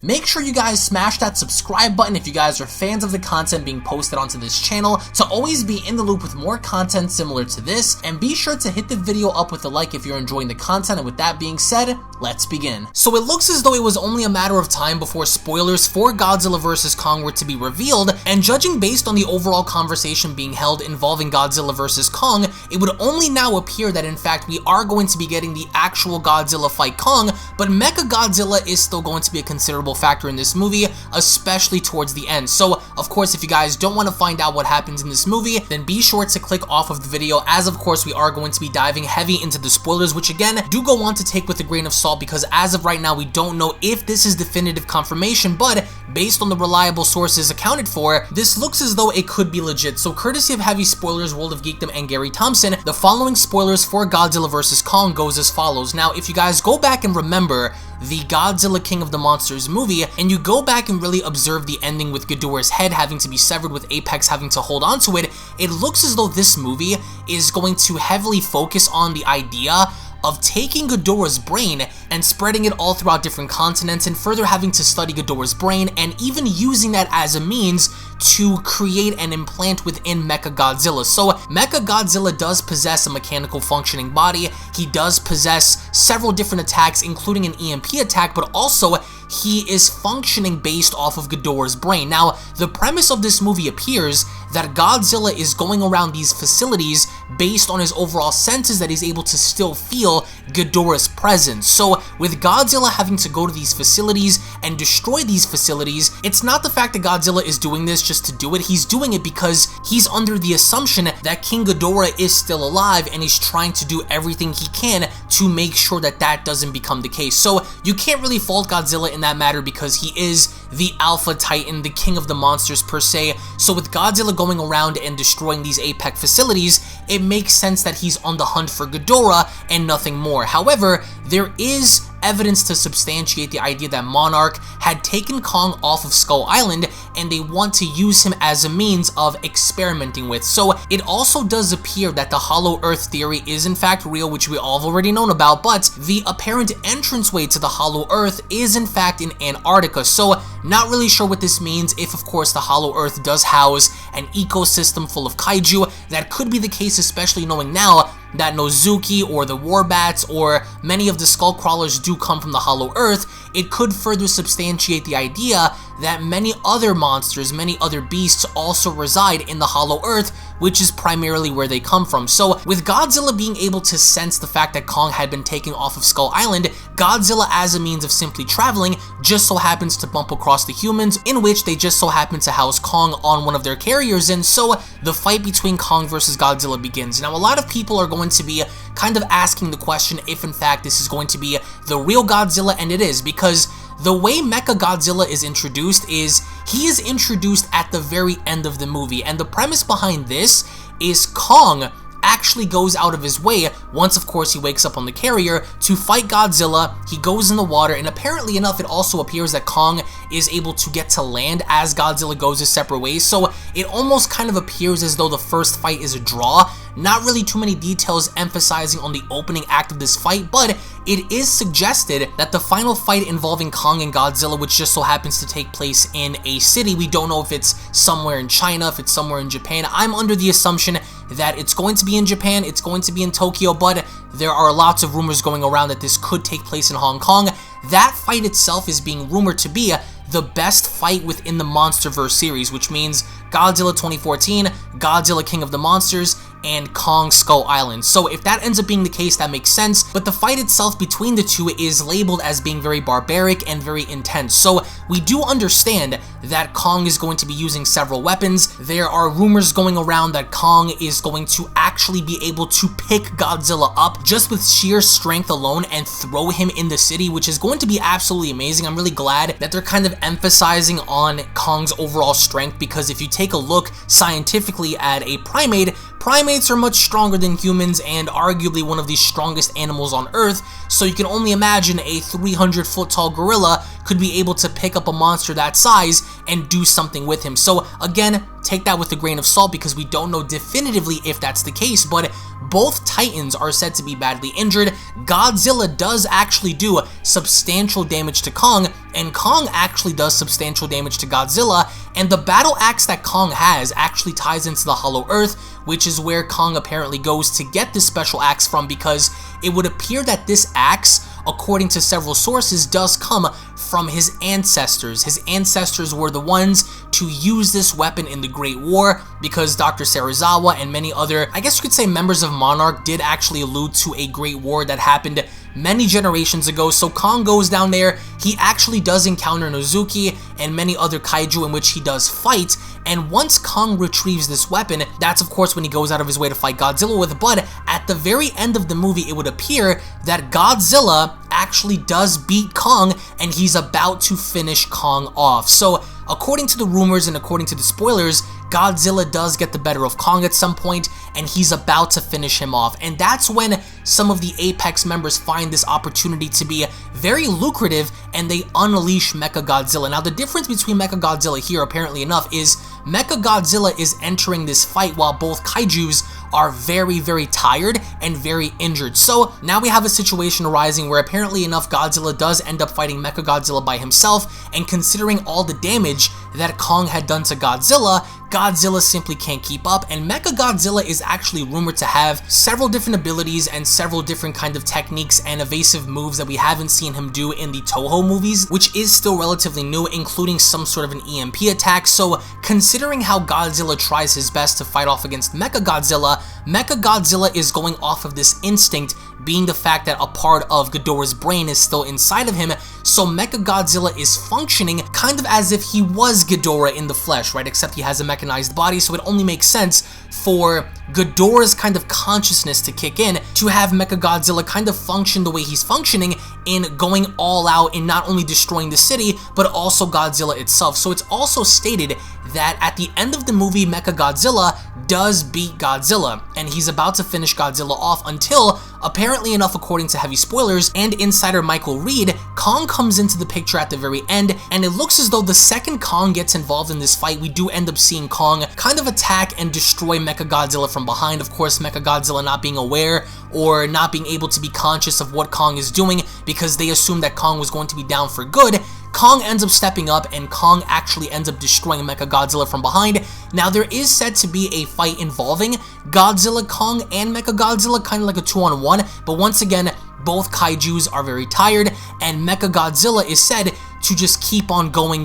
Make sure you guys smash that subscribe button if you guys are fans of the content being posted onto this channel to always be in the loop with more content similar to this, and be sure to hit the video up with a like if you're enjoying the content. And with that being said, let's begin. So it looks as though it was only a matter of time before spoilers for Godzilla vs. Kong were to be revealed, and judging based on the overall conversation being held involving Godzilla vs. Kong, it would only now appear that in fact we are going to be getting the actual Godzilla fight Kong, but MechaGodzilla is still going to be a considerable factor in this movie, especially towards the end. So of course, if you guys don't want to find out what happens in this movie, then be sure to click off of the video, as of course we are going to be diving heavy into the spoilers, which again do go on to take with a grain of salt, because as of right now we don't know if this is definitive confirmation, but based on the reliable sources accounted for, this looks as though it could be legit. So courtesy of Heavy Spoilers, World of Geekdom, and Gary Thompson, the following spoilers for Godzilla vs. Kong goes as follows. Now if you guys go back and remember the Godzilla King of the Monsters movie, and you go back and really observe the ending with Ghidorah's head having to be severed with Apex having to hold on to it, it looks as though this movie is going to heavily focus on the idea of taking Ghidorah's brain and spreading it all throughout different continents, and further having to study Ghidorah's brain and even using that as a means to create an implant within MechaGodzilla. So MechaGodzilla does possess a mechanical functioning body. He does possess several different attacks, including an EMP attack, but also he is functioning based off of Ghidorah's brain. Now, the premise of this movie appears that Godzilla is going around these facilities based on his overall senses that he's able to still feel Ghidorah's presence. So with Godzilla having to go to these facilities and destroy these facilities, it's not the fact that Godzilla is doing this just to do it. He's doing it because he's under the assumption that King Ghidorah is still alive, and he's trying to do everything he can to make sure that that doesn't become the case. So you can't really fault Godzilla in that matter, because he is the Alpha Titan, the king of the monsters per se. So with Godzilla going around and destroying these Apex facilities, it makes sense that he's on the hunt for Ghidorah and nothing more. However, there is evidence to substantiate the idea that Monarch had taken Kong off of Skull Island, and they want to use him as a means of experimenting with. So it also does appear that the Hollow Earth theory is in fact real, which we all have already known about, but the apparent entranceway to the Hollow Earth is in fact in Antarctica. So not really sure what this means, if of course the Hollow Earth does house an ecosystem full of kaiju. That could be the case, especially knowing now that Nozuki or the Warbats or many of the Skull Crawlers do come from the Hollow Earth. It could further substantiate the idea that many other monsters, many other beasts also reside in the Hollow Earth, which is primarily where they come from. So with Godzilla being able to sense the fact that Kong had been taken off of Skull Island, Godzilla as a means of simply traveling just so happens to bump across the humans, in which they just so happen to house Kong on one of their carriers, and so the fight between Kong versus Godzilla begins. Now a lot of people are going to be kind of asking the question if in fact this is going to be the real Godzilla, and it is, because the way MechaGodzilla is introduced is he is introduced at the very end of the movie, and the premise behind this is Kong actually goes out of his way, once of course he wakes up on the carrier, to fight Godzilla. He goes in the water, and apparently enough it also appears that Kong is able to get to land as Godzilla goes his separate ways. So it almost kind of appears as though the first fight is a draw. Not really too many details emphasizing on the opening act of this fight, but it is suggested that the final fight involving Kong and Godzilla, which just so happens to take place in a city, we don't know if it's somewhere in China, if it's somewhere in Japan. I'm under the assumption that it's going to be in Japan, it's going to be in Tokyo, but there are lots of rumors going around that this could take place in Hong Kong. That fight itself is being rumored to be the best fight within the MonsterVerse series, which means Godzilla 2014, Godzilla King of the Monsters, and Kong Skull Island. So if that ends up being the case, that makes sense, but the fight itself between the two is labeled as being very barbaric and very intense. So we do understand that Kong is going to be using several weapons. There are rumors going around that Kong is going to actually be able to pick Godzilla up just with sheer strength alone and throw him in the city, which is going to be absolutely amazing. I'm really glad that they're kind of emphasizing on Kong's overall strength, because if you take a look scientifically at a primate, primates are much stronger than humans and arguably one of the strongest animals on Earth, so you can only imagine a 300-foot tall gorilla could be able to pick up a monster that size and do something with him. So again, take that with a grain of salt because we don't know definitively if that's the case, but both titans are said to be badly injured. Godzilla does actually do substantial damage to Kong, and Kong actually does substantial damage to Godzilla, and the battle axe that Kong has actually ties into the Hollow Earth, which is where Kong apparently goes to get this special axe from, because it would appear that this axe, according to several sources, does come from his ancestors. His ancestors were the ones to use this weapon in the Great War, because Dr. Serizawa and many other, I guess you could say, members of Monarch did actually allude to a Great War that happened many generations ago. So Kong goes down there, he actually does encounter Nozuki and many other kaiju in which he does fight, and once Kong retrieves this weapon, that's of course when he goes out of his way to fight Godzilla with, but at the very end of the movie it would appear that Godzilla actually does beat Kong and he's about to finish Kong off. So according to the rumors and according to the spoilers, Godzilla does get the better of Kong at some point, and he's about to finish him off. And that's when some of the Apex members find this opportunity to be very lucrative, and they unleash MechaGodzilla. Now, the difference between MechaGodzilla here, apparently enough, is MechaGodzilla is entering this fight while both kaijus are very, very tired and very injured. So now we have a situation arising where apparently enough Godzilla does end up fighting MechaGodzilla by himself, and considering all the damage that Kong had done to Godzilla, Godzilla simply can't keep up, and MechaGodzilla is actually rumored to have several different abilities and several different kind of techniques and evasive moves that we haven't seen him do in the ToHo movies, which is still relatively new, including some sort of an EMP attack. So considering how Godzilla tries his best to fight off against MechaGodzilla, MechaGodzilla is going off of this instinct, being the fact that a part of Ghidorah's brain is still inside of him, so MechaGodzilla is functioning kind of as if he was Ghidorah in the flesh, right? Except he has a mechanized body, so it only makes sense for Ghidorah's kind of consciousness to kick in to have MechaGodzilla kind of function the way he's functioning in going all out in not only destroying the city, but also Godzilla itself. So it's also stated that at the end of the movie, MechaGodzilla does beat Godzilla, and he's about to finish Godzilla off until, apparently enough, according to heavy spoilers and insider Michael Reed, Kong comes into the picture at the very end, and it looks as though the second Kong gets involved in this fight, we do end up seeing Kong kind of attack and destroy MechaGodzilla from behind. Of course, MechaGodzilla not being aware or not being able to be conscious of what Kong is doing because they assumed that Kong was going to be down for good. Kong ends up stepping up, and Kong actually ends up destroying MechaGodzilla from behind. Now, there is said to be a fight involving Godzilla, Kong, and MechaGodzilla, kind of like a 2-on-1, but once again, both kaijus are very tired, and MechaGodzilla is said to just keep on going,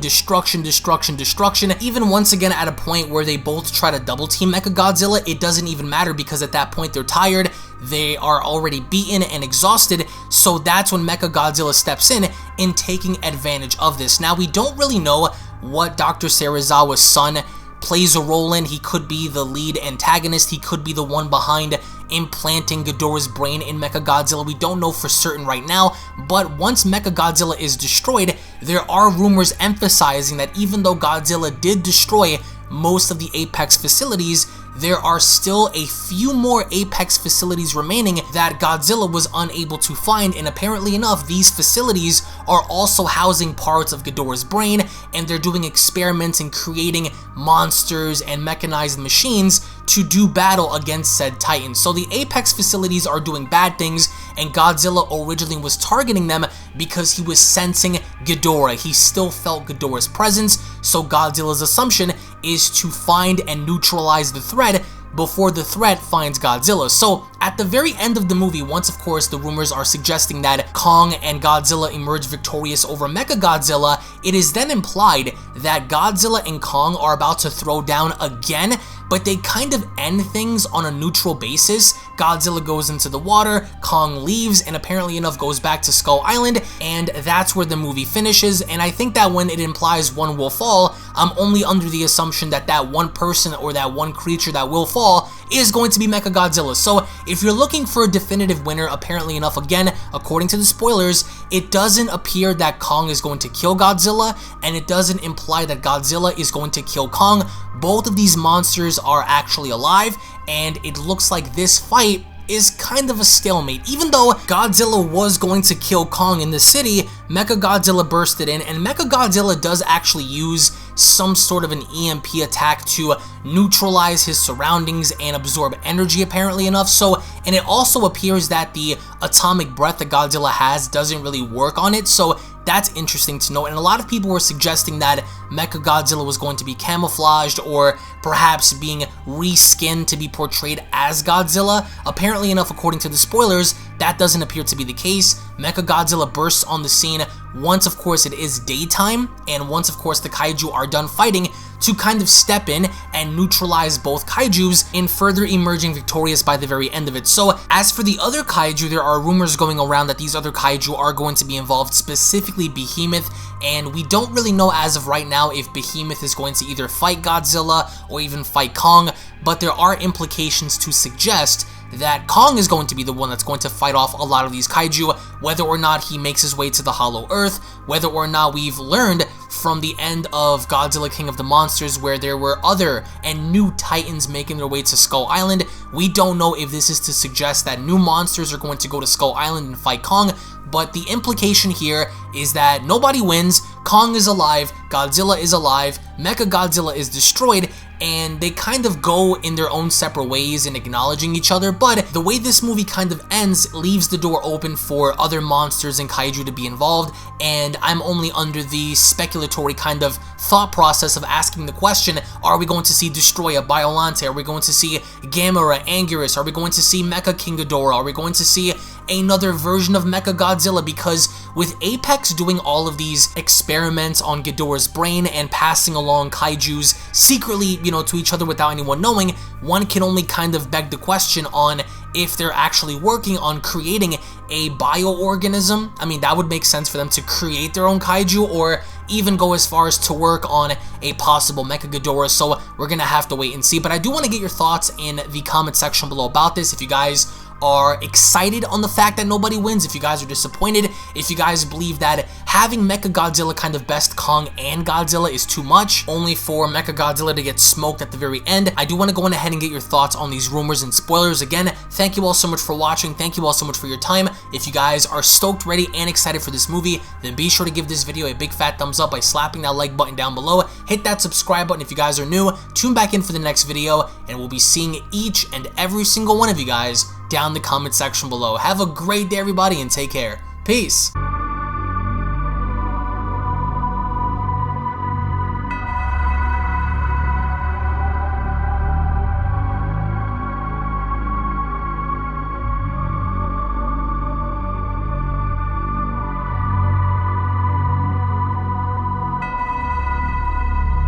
destruction, destruction, destruction. Even once again at a point where they both try to double team MechaGodzilla, it doesn't even matter because at that point they're tired, they are already beaten and exhausted, so that's when MechaGodzilla steps in taking advantage of this. Now, we don't really know what Dr. Serizawa's son plays a role in. He could be the lead antagonist, he could be the one behind implanting Ghidorah's brain in MechaGodzilla. We don't know for certain right now, but once MechaGodzilla is destroyed, there are rumors emphasizing that even though Godzilla did destroy most of the Apex facilities, there are still a few more Apex facilities remaining that Godzilla was unable to find, and apparently enough, these facilities are also housing parts of Ghidorah's brain, and they're doing experiments and creating monsters and mechanized machines to do battle against said titans. So the Apex facilities are doing bad things, and Godzilla originally was targeting them because he was sensing Ghidorah. He still felt Ghidorah's presence, so Godzilla's assumption is to find and neutralize the threat before the threat finds Godzilla. So at the very end of the movie, once of course the rumors are suggesting that Kong and Godzilla emerge victorious over MechaGodzilla, it is then implied that Godzilla and Kong are about to throw down again, but they kind of end things on a neutral basis. Godzilla goes into the water, Kong leaves, and apparently enough goes back to Skull Island, and that's where the movie finishes. And I think that when it implies one will fall, I'm only under the assumption that that one person or that one creature that will fall is going to be MechaGodzilla. So if you're looking for a definitive winner, apparently enough, again, according to the spoilers, it doesn't appear that Kong is going to kill Godzilla, and it doesn't imply that Godzilla is going to kill Kong. Both of these monsters are actually alive, and it looks like this fight is kind of a stalemate. Even though Godzilla was going to kill Kong in the city, MechaGodzilla bursted in, and MechaGodzilla does actually use some sort of an EMP attack to neutralize his surroundings and absorb energy, apparently enough. So, and it also appears that the atomic breath that Godzilla has doesn't really work on it, so that's interesting to know. And a lot of people were suggesting that MechaGodzilla was going to be camouflaged or perhaps being reskinned to be portrayed as Godzilla. Apparently enough, according to the spoilers, that doesn't appear to be the case. MechaGodzilla bursts on the scene once, of course, it is daytime, and once, of course, the kaiju are done fighting, to kind of step in and neutralize both kaijus, and further emerging victorious by the very end of it. So, as for the other kaiju, there are rumors going around that these other kaiju are going to be involved, specifically Behemoth, and we don't really know as of right now if Behemoth is going to either fight Godzilla or even fight Kong, but there are implications to suggest that Kong is going to be the one that's going to fight off a lot of these kaiju, whether or not he makes his way to the Hollow Earth, whether or not we've learned from the end of Godzilla King of the Monsters where there were other and new titans making their way to Skull Island. We don't know if this is to suggest that new monsters are going to go to Skull Island and fight Kong, but the implication here is that nobody wins, Kong is alive, Godzilla is alive, MechaGodzilla is destroyed, and they kind of go in their own separate ways in acknowledging each other. But the way this movie kind of ends leaves the door open for other monsters and kaiju to be involved, and I'm only under the speculatory kind of thought process of asking the question, are we going to see Destoroyah, Biollante, are we going to see Gamera, Anguirus, are we going to see Mecha King Ghidorah, are we going to see another version of MechaGodzilla? Because with Apex doing all of these experiments on Ghidorah's brain and passing along kaijus secretly, to each other without anyone knowing, one can only kind of beg the question on if they're actually working on creating a bioorganism. I mean, that would make sense for them to create their own kaiju, or even go as far as to work on a possible MechaGodzilla. So we're gonna have to wait and see. But I do want to get your thoughts in the comment section below about this. If you guys are excited on the fact that nobody wins, if you guys are disappointed, if you guys believe that having MechaGodzilla kind of best Kong and Godzilla is too much, only for MechaGodzilla to get smoked at the very end. I do want to go ahead and get your thoughts on these rumors and spoilers. Again, thank you all so much for watching, thank you all so much for your time. If you guys are stoked, ready, and excited for this movie, then be sure to give this video a big fat thumbs up by slapping that like button down below, hit that subscribe button if you guys are new, tune back in for the next video, and we'll be seeing each and every single one of you guys down in the comment section below. Have a great day, everybody, and take care. Peace.